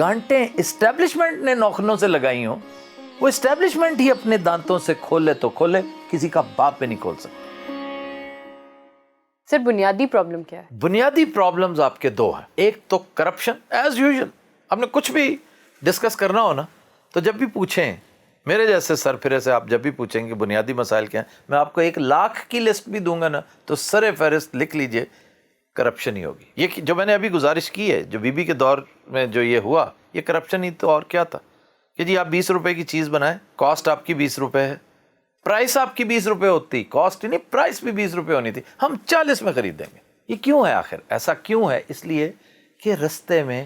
گانٹیں establishment نے نوخنوں سے لگائی ہوں، وہ اسٹیبلشمنٹ ہی اپنے دانتوں سے کھولے تو کھولے، کسی کا باپ بھی نہیں کھول سکتا۔ سر بنیادی پرابلم کیا ہے؟ بنیادی پرابلمز آپ کے دو ہیں، ایک تو کرپشن ایز یوزول۔ آپ نے کچھ بھی ڈسکس کرنا ہو نا تو جب بھی پوچھیں، میرے جیسے سر پھرے سے آپ جب بھی پوچھیں کہ بنیادی مسائل کیا ہیں، میں آپ کو 1,00,000 کی لسٹ بھی دوں گا نا تو سر فہرست لکھ لیجئے کرپشن ہی ہوگی۔ یہ جو میں نے ابھی گزارش کی ہے، جو بی بی کے دور میں جو یہ ہوا، یہ کرپشن ہی تو اور کیا تھا کہ جی آپ 20 روپے کی چیز بنائیں، کاسٹ آپ کی 20 روپے ہے، پرائس آپ کی 20 روپے ہوتی، کاسٹ ہی نہیں پرائس بھی 20 روپے ہونی تھی، ہم 40 میں خرید دیں گے۔ یہ کیوں ہے آخر؟ ایسا کیوں ہے؟ اس لیے کہ رستے میں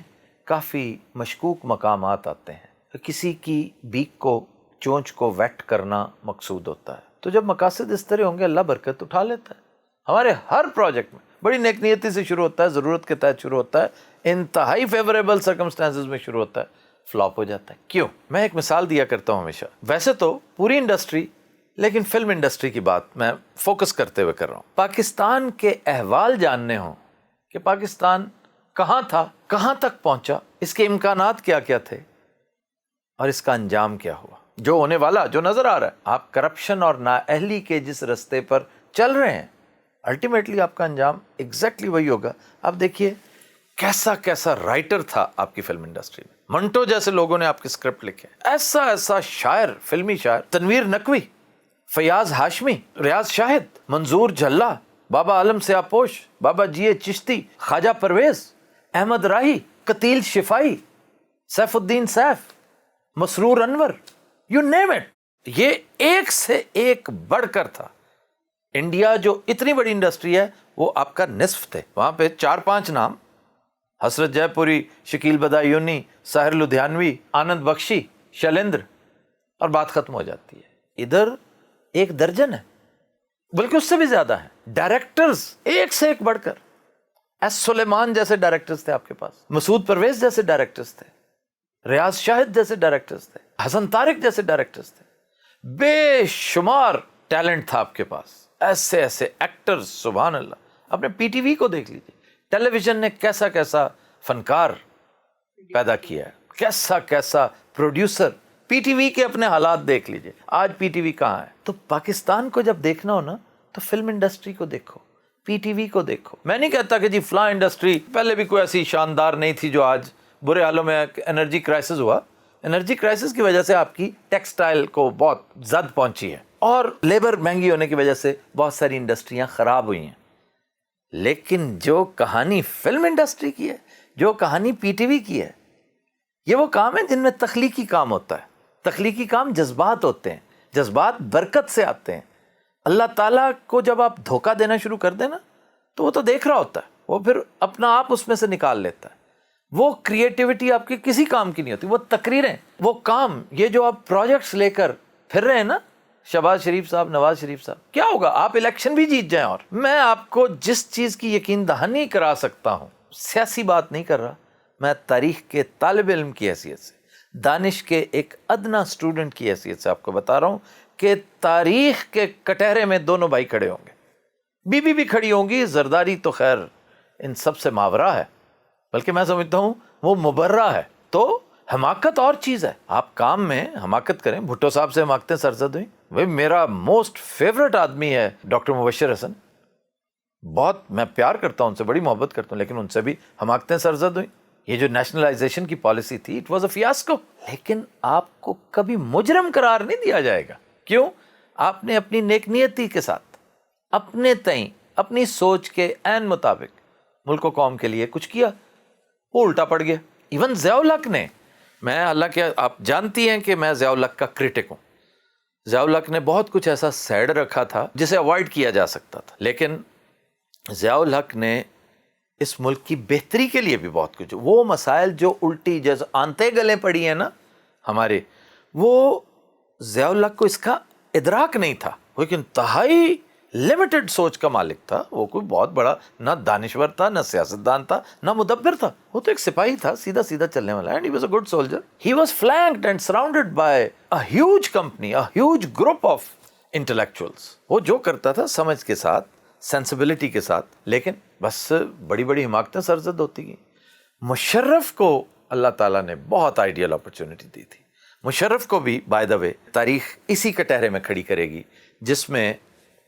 کافی مشکوک مقامات آتے ہیں، کسی کی بیک کو، چونچ کو ویٹ کرنا مقصود ہوتا ہے، تو جب مقاصد اس طرح ہوں گے اللہ برکت اٹھا لیتا ہے۔ ہمارے ہر پروجیکٹ میں بڑی نیک نیتی سے شروع ہوتا ہے، ضرورت کے تحت شروع ہوتا ہے، انتہائی فیوریبل سرکمسٹانسز میں شروع ہوتا ہے، فلاپ ہو جاتا ہے۔ کیوں؟ میں ایک مثال دیا کرتا ہوں ہمیشہ، ویسے تو پوری انڈسٹری، لیکن فلم انڈسٹری کی بات میں فوکس کرتے ہوئے کر رہا ہوں۔ پاکستان کے احوال جاننے ہوں کہ پاکستان کہاں تھا، کہاں تک پہنچا، اس کے امکانات کیا کیا تھے اور اس کا انجام کیا ہوا، جو ہونے والا، جو نظر آ رہا ہے۔ آپ کرپشن اور نااہلی کے جس رستے پر چل رہے ہیں، الٹیمیٹلی آپ کا انجام ایگزیکٹلی وہی ہوگا۔ آپ دیکھیے کیسا کیسا رائٹر تھا آپ کی فلم انڈسٹری میں، منٹو جیسے لوگوں نے آپ کی اسکرپٹ لکھے، ایسا ایسا شاعر، فلمی شاعر، تنویر نقوی، فیاض ہاشمی، ریاض شاہد، منظور جھلا، بابا عالم سیاہ پوش، بابا جی چشتی، خواجہ پرویز، احمد راہی، قتیل شفائی، safe Uddin safe, Masroor Anwar, you name it. یہ ایک سے ایک بڑھ کر تھا۔ انڈیا جو اتنی بڑی انڈسٹری ہے وہ آپ کا نصف تھے، وہاں پہ 4-5 نام، حسرت جے پوری، شکیل بدایونی، ساحر لدھیانوی، آنند بخشی، شیلیندر، اور بات ختم ہو جاتی ہے۔ ادھر 1 درجن ہے، بلکہ اس سے بھی زیادہ ہیں ڈائریکٹرز، ایک سے ایک بڑھ کر۔ ایس سلیمان جیسے ڈائریکٹرز تھے آپ کے پاس، مسعود پرویز جیسے ڈائریکٹرز تھے، ریاض شاہد جیسے ڈائریکٹرز تھے، حسن طارق جیسے ڈائریکٹرز تھے، بے شمار ٹیلنٹ تھا آپ کے پاس، ایسے ایسے ایکٹرز، سبحان اللہ۔ اپنے پی ٹی وی کو دیکھ لیجیے، ٹیلی ویژن نے کیسا کیسا فنکار پیدا کیا ہے، کیسا کیسا پروڈیوسر۔ پی ٹی وی کے اپنے حالات دیکھ لیجیے، آج پی ٹی وی کہاں ہے؟ تو پاکستان کو جب دیکھنا ہو نا تو فلم انڈسٹری کو دیکھو، پی ٹی وی کو دیکھو۔ میں نہیں کہتا کہ جی فلاں انڈسٹری پہلے بھی کوئی ایسی شاندار نہیں تھی جو آج برے حالوں میں انرجی کرائسس ہوا۔ انرجی کرائسس کی وجہ سے آپ کی ٹیکسٹائل کو بہت زد پہنچی ہے، اور لیبر مہنگی ہونے کی وجہ سے بہت ساری انڈسٹریاں خراب ہوئی ہیں، لیکن جو کہانی فلم انڈسٹری کی ہے، جو کہانی پی ٹی وی کی ہے، یہ وہ کام ہے جن میں تخلیقی کام ہوتا ہے۔ تخلیقی کام جذبات ہوتے ہیں، جذبات برکت سے آتے ہیں۔ اللہ تعالیٰ کو جب آپ دھوکہ دینا شروع کر دیں نا تو وہ تو دیکھ رہا ہوتا ہے، وہ پھر اپنا آپ اس میں سے نکال لیتا ہے۔ وہ کریٹیوٹی آپ کے کسی کام کی نہیں ہوتی، وہ تقریریں، وہ کام، یہ جو آپ پروجیکٹس لے کر پھر رہے ہیں نا، شہباز شریف صاحب، نواز شریف صاحب، کیا ہوگا؟ آپ الیکشن بھی جیت جائیں، اور میں آپ کو جس چیز کی یقین دہانی کرا سکتا ہوں، سیاسی بات نہیں کر رہا، میں تاریخ کے طالب علم کی حیثیت سے، دانش کے ایک ادنا اسٹوڈنٹ کی حیثیت سے آپ کو بتا رہا ہوں کہ تاریخ کے کٹہرے میں دونوں بھائی کھڑے ہوں گے، بی بی بھی کھڑی ہوں گی، زرداری تو خیر ان سب سے ماورا ہے، بلکہ میں سمجھتا ہوں وہ مبرہ ہے۔ تو حماقت اور چیز ہے، آپ کام میں حماقت کریں، بھٹو صاحب سے حماقتیں سرزد ہوئیں۔ بھائی میرا موسٹ فیوریٹ آدمی ہے ڈاکٹر مبشر حسن، بہت میں پیار کرتا ہوں ان سے، بڑی محبت کرتا ہوں، لیکن ان سے بھی حماقتیں سرزد ہوئیں۔ یہ جو نیشنلائزیشن کی پالیسی تھی، اٹ واز اے فیاسکو، لیکن آپ کو کبھی مجرم قرار نہیں دیا جائے گا۔ کیوں؟ آپ نے اپنی نیک نیتی کے ساتھ، اپنے تئیں، اپنی سوچ کے عین مطابق ملک و قوم کے لیے کچھ کیا، وہ الٹا پڑ گیا۔ ایون ضیاء الحق نے، میں حالانکہ آپ جانتی ہیں کہ میں ضیاء الحق کا کرٹک ہوں، ضیاء الحق نے بہت کچھ ایسا سیڈ رکھا تھا جسے اوائڈ کیا جا سکتا تھا، لیکن ضیاء الحق نے اس ملک کی بہتری کے لیے بھی بہت کچھ، وہ مسائل جو الٹی جیسے آنتے گلے پڑی ہیں نا ہمارے، وہ ضیاء الحق کو اس کا ادراک نہیں تھا، وہ ایک انتہائی لمیٹڈ سوچ کا مالک تھا، وہ کوئی بہت بڑا نہ دانشور تھا، نہ سیاستدان تھا، نہ مدبر تھا، وہ تو ایک سپاہی تھا، سیدھا سیدھا چلنے والا، and he was a good soldier. He was flanked and surrounded by a huge company, a huge group of intellectuals. وہ جو کرتا تھا سمجھ کے ساتھ، سینسبلٹی کے ساتھ، لیکن بس بڑی بڑی حماقتیں سرزد ہوتی گئیں۔ مشرف کو اللہ تعالیٰ نے بہت آئیڈیل اپرچونٹی دی تھی. مشرف کو بھی بائی دا وے تاریخ اسی کٹہرے میں کھڑی کرے گی جس میں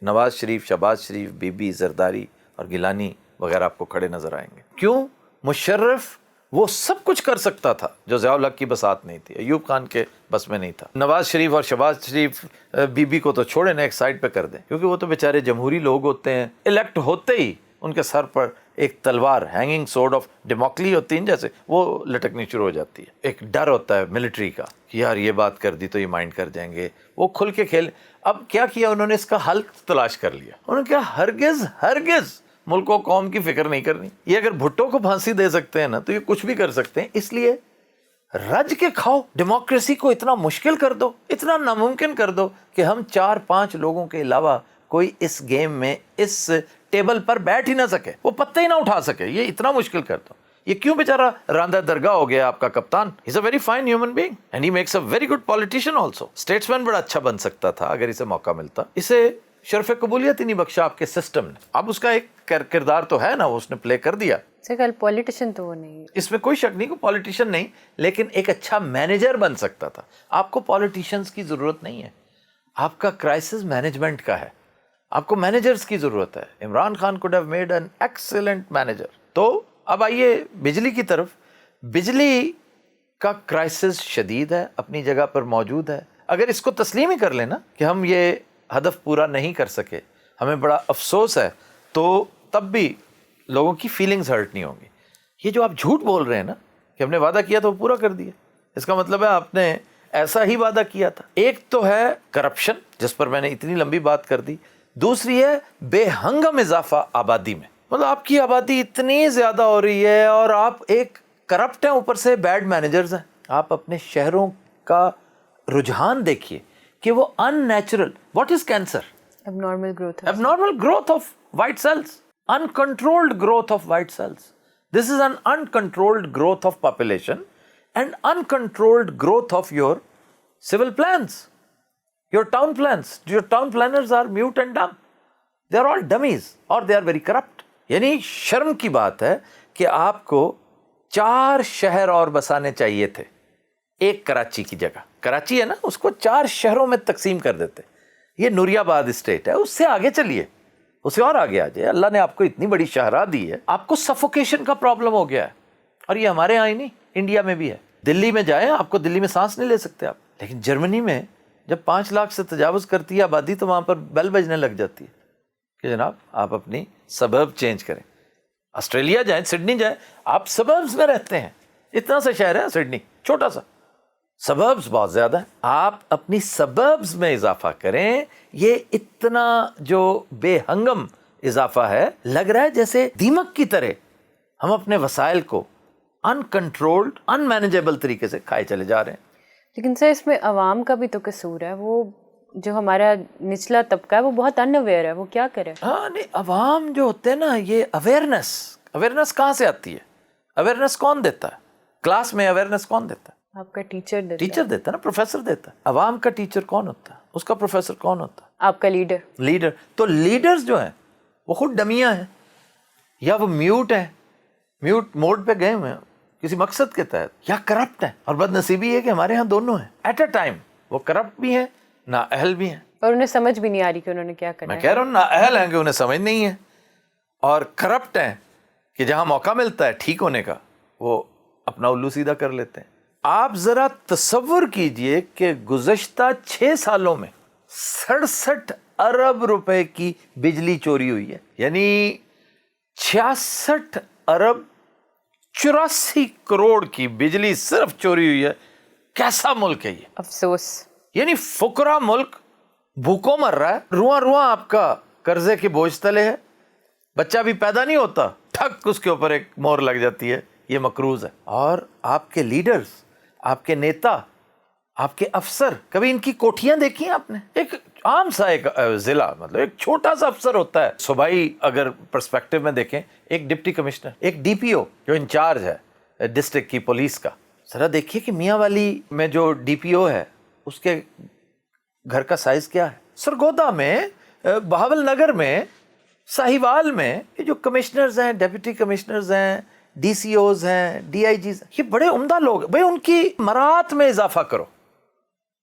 نواز شریف، شہباز شریف، بی بی، زرداری اور گیلانی وغیرہ آپ کو کھڑے نظر آئیں گے. کیوں؟ مشرف وہ سب کچھ کر سکتا تھا جو ضیاء الحق کی بساط نہیں تھی، ایوب خان کے بس میں نہیں تھا. نواز شریف اور شہباز شریف بی بی کو تو چھوڑے نا، ایک سائڈ پہ کر دیں، کیونکہ وہ تو بیچارے جمہوری لوگ ہوتے ہیں. الیکٹ ہوتے ہی ان کے سر پر ایک تلوار، ہینگنگ سورڈ آف ڈیموکلی ہوتی ہے جیسے، وہ لٹکنی شروع ہو جاتی ہے. ایک ڈر ہوتا ہے ملٹری کا کہ یار یہ بات کر دی تو یہ مائنڈ کر جائیں گے، وہ کھل کے کھیل. اب کیا کیا انہوں نے؟ اس کا حل تلاش کر لیا. انہوں نے کہا ہرگز ملک و قوم کی فکر نہیں کرنی. یہ اگر بھٹو کو پھانسی دے سکتے ہیں نا تو یہ کچھ بھی کر سکتے ہیں. اس لیے رج کے کھاؤ، ڈیموکریسی کو اتنا مشکل کر دو، اتنا ناممکن کر دو کہ ہم 4-5 لوگوں کے علاوہ کوئی اس گیم میں، اس ٹیبل پر بیٹھ ہی نہ سکے، وہ پتہ ہی نہ اٹھا سکے. یہ اتنا مشکل کر دو. یہ کیوں بیچارہ راندہ درگاہ ہو گیا آپ کا کپتان؟ He is a very fine human being and he makes a very good politician also. Statesman بڑا اچھا بن سکتا تھا اگر اسے موقع ملتا. اسے شرف قبولیت ہی نہیں بخشا آپ کے سسٹم نے. اب اس کا ایک کردار تو ہے نا، وہ اس نے پلے کر دیا. پولیٹیشین تو وہ نہیں، اس میں کوئی شک نہیں کہ پولیٹیشین نہیں، لیکن ایک اچھا مینیجر بن سکتا تھا. آپ کو پولیٹیشینز کی ضرورت نہیں ہے، آپ کا کرائسس مینجمنٹ کا ہے. آپ کو مینیجرز کی ضرورت ہے. Imran Khan could have made an excellent manager. تو اب آئیے بجلی کی طرف. بجلی کا کرائسس شدید ہے، اپنی جگہ پر موجود ہے. اگر اس کو تسلیم ہی کر لینا کہ ہم یہ ہدف پورا نہیں کر سکے، ہمیں بڑا افسوس ہے، تو تب بھی لوگوں کی فیلنگز ہرٹ نہیں ہوں گی. یہ جو آپ جھوٹ بول رہے ہیں نا کہ ہم نے وعدہ کیا تو وہ پورا کر دیا، اس کا مطلب ہے آپ نے ایسا ہی وعدہ کیا تھا. ایک تو ہے کرپشن جس پر میں نے اتنی لمبی بات کر دی، دوسری ہے بے ہنگم اضافہ آبادی میں. مطلب آپ کی آبادی اتنی زیادہ ہو رہی ہے اور آپ ایک کرپٹ ہیں، اوپر سے بیڈ مینیجرز ہیں. آپ اپنے شہروں کا رجحان دیکھیے کہ وہ unnatural, what is cancer? abnormal growth of white cells, uncontrolled growth of white cells. This is an uncontrolled growth of population and uncontrolled growth of your civil plans, your town plans. Your town planners are mute and dumb. They are all dummies or they are very corrupt. یعنی شرم کی بات ہے کہ آپ کو 4 شہر اور بسانے چاہیے تھے ایک کراچی کی جگہ. کراچی ہے نا، اس کو 4 شہروں میں تقسیم کر دیتے. یہ نوری آباد اسٹیٹ ہے، اس سے آگے چلیے، اسے اور آگے آ جائے. اللہ نے آپ کو اتنی بڑی شاہراہ دی ہے. آپ کو سفوکیشن کا پرابلم ہو گیا ہے، اور یہ ہمارے یہاں ہی نہیں، انڈیا میں بھی ہے. دلی میں جائیں، آپ کو دلی میں سانس نہیں لے سکتے آپ. لیکن جرمنی میں جب 5 لاکھ سے تجاوز کرتی ہے آبادی تو وہاں پر بیل بجنے لگ جاتی ہے کہ جناب آپ اپنی سبرب چینج کریں. آسٹریلیا جائیں، سڈنی جائیں، آپ سبربز میں رہتے ہیں. اتنا سا شہر ہے سڈنی، چھوٹا سا، سبربز بہت زیادہ ہیں. آپ اپنی سبربز میں اضافہ کریں. یہ اتنا جو بے ہنگم اضافہ ہے، لگ رہا ہے جیسے دیمک کی طرح ہم اپنے وسائل کو انکنٹرولڈ، ان مینیجیبل طریقے سے کھائے چلے جا رہے ہیں. لیکن سر اس میں عوام کا بھی تو قصور ہے. وہ جو ہمارا نچلا طبقہ ہے وہ بہت ان اویئر ہے، وہ کیا کرے؟ ہاں نہیں، عوام جو ہوتے ہیں نا، یہ اویئرنیس کہاں سے آتی ہے؟ اویئرنیس کون دیتا ہے؟ کلاس میں اویئرنیس کون دیتا ہے؟ آپ کا ٹیچر دیتا ہے نا، پروفیسر دیتا ہے. عوام کا ٹیچر کون ہوتا ہے؟ اس کا پروفیسر کون ہوتا ہے؟ آپ کا لیڈر. تو لیڈرز جو ہیں وہ خود ڈمیاں ہیں، یا وہ میوٹ ہیں، میوٹ موڈ پہ گئے ہوئے ہیں کسی مقصد کے تحت، یا کرپٹ ہیں. اور بد نصیبی یہ کہ ہمارے ہاں دونوں ہیں ایٹ اے ٹائم. وہ کرپٹ بھی ہیں، نااہل بھی ہیں، اور انہیں سمجھ بھی نہیں آ رہی کہ انہوں نے کیا کرنا ہے. میں کہہ رہا ہوں نااہل ہیں کہ انہیں سمجھ نہیں ہے، اور کرپٹ ہیں کہ جہاں موقع ملتا ہے ٹھیک ہونے کا وہ اپنا الو سیدھا کر لیتے ہیں. آپ ذرا تصور کیجئے کہ گزشتہ 6 سالوں میں 67 ارب روپے کی بجلی چوری ہوئی ہے. یعنی 66 ارب 84 کروڑ کی بجلی صرف چوری ہوئی ہے. کیسا ملک ہے یہ؟ افسوس. یعنی فقرا ملک بھوکوں مر رہا ہے، رواں رواں آپ کا قرضے کے بوجھ تلے ہے. بچہ بھی پیدا نہیں ہوتا، ٹھک اس کے اوپر ایک مور لگ جاتی ہے. یہ مقروض ہے. اور آپ کے لیڈرز، آپ کے نیتا، آپ کے افسر، کبھی ان کی کوٹھیاں دیکھی ہیں آپ نے؟ ایک عام سا ایک ضلع، مطلب ایک چھوٹا سا افسر ہوتا ہے صوبائی، اگر پرسپیکٹو میں دیکھیں، ایک ڈپٹی کمشنر، ایک ڈی پی او جو انچارج ہے ڈسٹرکٹ کی پولیس کا. ذرا دیکھیے کہ میاں والی میں جو ڈی پی او ہے اس کے گھر کا سائز کیا ہے. سرگودا میں، بہاول نگر میں، ساہیوال میں، یہ جو کمشنرز ہیں، ڈیپٹی کمشنرز ہیں، DCOs ہیں, DIGs ہیں, یہ بڑے عمدہ لوگ ہیں. بھائی ان کی مراعات میں اضافہ کرو,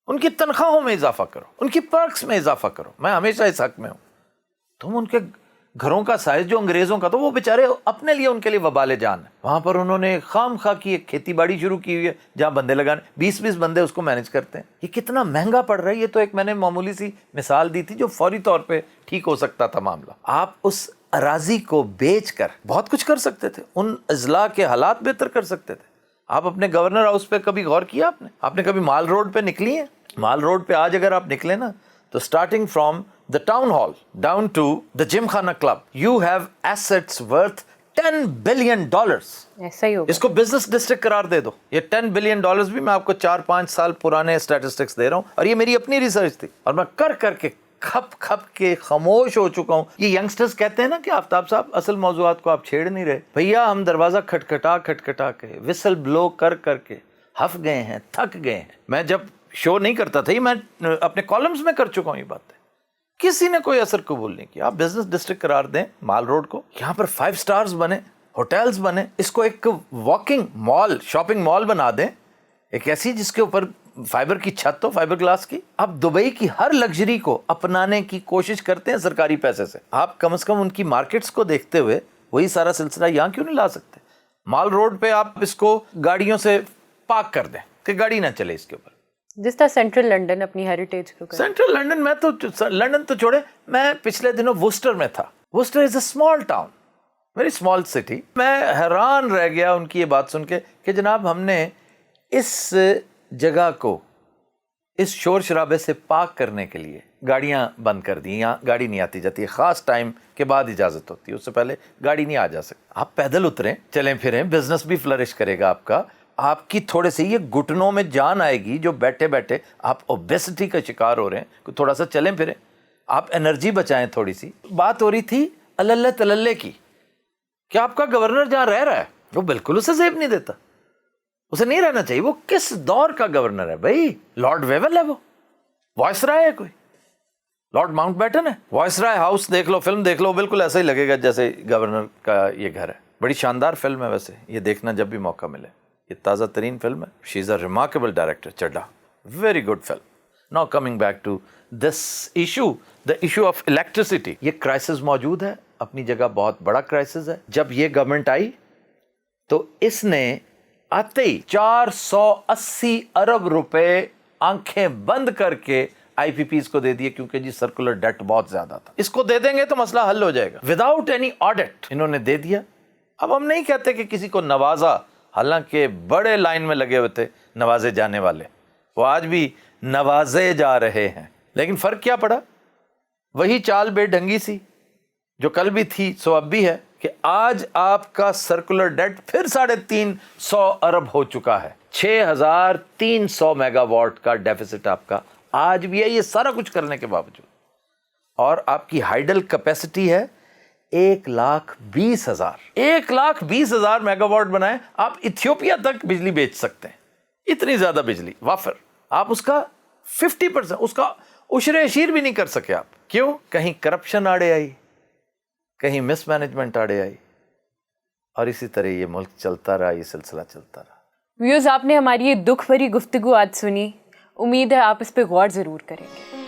ان کی تنخواہوں میں اضافہ کرو, ان کی پرکس میں اضافہ کرو. میں ہمیشہ اس حق میں ہوں. تم ان کے گھروں کا سائز جو انگریزوں کا, تو وہ بیچارے اپنے لیے, ان کے لیے وبال جان ہے. وہاں پر انہوں نے خام خواہ کی ایک کھیتی باڑی شروع کی ہوئی ہے جہاں بندے لگانے, 20 بندے اس کو مینج کرتے ہیں. یہ کتنا مہنگا پڑ رہا ہے. یہ تو ایک میں نے معمولی سی مثال دی تھی جو فوری طور پہ ٹھیک ہو سکتا تھا معاملہ. آپ اس اراضی کو بیچ کر بہت کچھ کر سکتے تھے, ان اضلاع کے حالات بہتر کر سکتے تھے. آپ اپنے گورنر ہاؤس پہ کبھی غور کیا آپ نے کبھی مال روڈ پہ نکلی ہیں؟ مال روڈ پہ آج اگر آپ نکلیں نا, تو starting from the town hall down to the Gymkhana club, you have assets worth $10 billion. ایسا ہی ہوگا. اس کو بزنس ڈسٹرکٹ قرار دے دو. یہ $10 billion بھی میں آپ کو 4-5 سال پرانے اسٹیٹسٹکس دے رہا ہوں, اور یہ میری اپنی ریسرچ تھی, اور میں کر کے کھپ کے خاموش ہو چکا ہوں. یہ ینگسٹرز کہتے ہیں نا کہ آفتاب صاحب اصل موضوعات کو آپ چھیڑ نہیں رہے. بھیا ہم دروازہ کھٹکھٹا کے وسل بلو کر کے ہف گئے ہیں, تھک گئے ہیں. میں جب شو نہیں کرتا تھا, یہ میں اپنے کالمز میں کر چکا ہوں یہ بات. کسی نے کوئی اثر قبول نہیں کیا. آپ بزنس ڈسٹرکٹ قرار دیں مال روڈ کو, یہاں پر 5 سٹارز بنے, ہوٹلز بنے, اس کو ایک واکنگ مال, شاپنگ مال بنا دیں, ایک ایسی جس کے اوپر فائبر کی چھت ہو, فائبر گلاس کی. آپ دبئی کی ہر لگژری کو اپنانے کی کوشش کرتے ہیں سرکاری پیسے سے. آپ کم از کم ان کی مارکیٹس کو دیکھتے ہوئے وہی سارا سلسلہ یہاں کیوں نہیں لا سکتے؟ مال روڈ پہ آپ اس کو گاڑیوں سے پارک کر دیں کہ گاڑی نہ چلے اس کے اوپر. جس طرح سینٹرل لنڈن اپنی ہیریٹیج کو سینٹرل لنڈن, میں تو لنڈن تو چھوڑے, میں پچھلے دنوں وسٹر میں تھا. Worcester is a small town, very small city. میں حیران رہ گیا ان کی یہ بات سن کے کہ جناب ہم نے اس جگہ کو اس شور شرابے سے پاک کرنے کے لیے گاڑیاں بند کر دی. یہاں گاڑی نہیں آتی جاتی ہے, خاص ٹائم کے بعد اجازت ہوتی ہے, اس سے پہلے گاڑی نہیں آ جا سکتی. آپ پیدل اتریں, چلیں پھریں, بزنس بھی فلرش کرے گا آپ کا. آپ کی تھوڑے سے یہ گھٹنوں میں جان آئے گی جو بیٹھے بیٹھے آپ اوبیسٹی کا شکار ہو رہے ہیں. تھوڑا سا چلیں پھریں, آپ انرجی بچائیں تھوڑی سی. بات ہو رہی تھی اللہ تللے کی, کہ آپ کا گورنر جہاں رہ رہا ہے وہ بالکل اسے زیب نہیں دیتا, اسے نہیں رہنا چاہیے. وہ کس دور کا گورنر ہے بھائی؟ لارڈ ویول ہے, وہ وائس رائے ہے, کوئی لارڈ ماؤنٹ بیٹن ہے. وائس رائے ہاؤس دیکھ لو, فلم دیکھ لو, بالکل ایسا ہی لگے گا جیسے گورنر کا یہ گھر ہے. بڑی شاندار فلم ہے ویسے, یہ دیکھنا جب بھی موقع ملے. یہ تازہ ترین فلم ہے. She is a remarkable director, Chadha, very good film. Now coming back to this issue, the issue of electricity. یہ کرائسس موجود ہے, اپنی جگہ بہت بڑا کرائسس ہے. جب یہ گورنمنٹ آئی تو اس نے آتے ہی 480 ارب روپے آنکھیں بند کر کے آئی پی پیز کو دے دیے, کیونکہ جی سرکولر ڈیٹ بہت زیادہ تھا. اس کو دے دیں گے تو مسئلہ حل ہو جائے گا. وداؤٹ اینی آڈٹ انہوں نے دے دیا. اب ہم نہیں کہتے کہ کسی کو نوازا, حالانکہ بڑے لائن میں لگے ہوئے تھے نوازے جانے والے, وہ آج بھی نوازے جا رہے ہیں. لیکن فرق کیا پڑا؟ وہی چال بے ڈھنگی سی جو کل بھی تھی سو اب بھی ہے, کہ آج آپ کا سرکولر ڈیٹ پھر 350 ارب ہو چکا ہے. 6300 میگا واٹ کا ڈیفیسٹ آپ کا آج بھی ہے, یہ سارا کچھ کرنے کے باوجود. اور آپ کی ہائیڈل کیپیسٹی ہے 1,20,000. 1,20,000 میگا واٹ بنائیں, آپ ایتھیوپیا تک بجلی بیچ سکتے ہیں. اتنی زیادہ بجلی وافر. آپ اس کا 50%, اس کا عشر اشیر بھی نہیں کر سکے آپ. کیوں؟ کہیں کرپشن آڑے آئی, کہیں مس مینجمنٹ آڑے آئی, اور اسی طرح یہ ملک چلتا رہا, یہ سلسلہ چلتا رہا. ویوز, آپ نے ہماری یہ دکھ بھری گفتگو آج سنی, امید ہے آپ اس پہ غور ضرور کریں گے.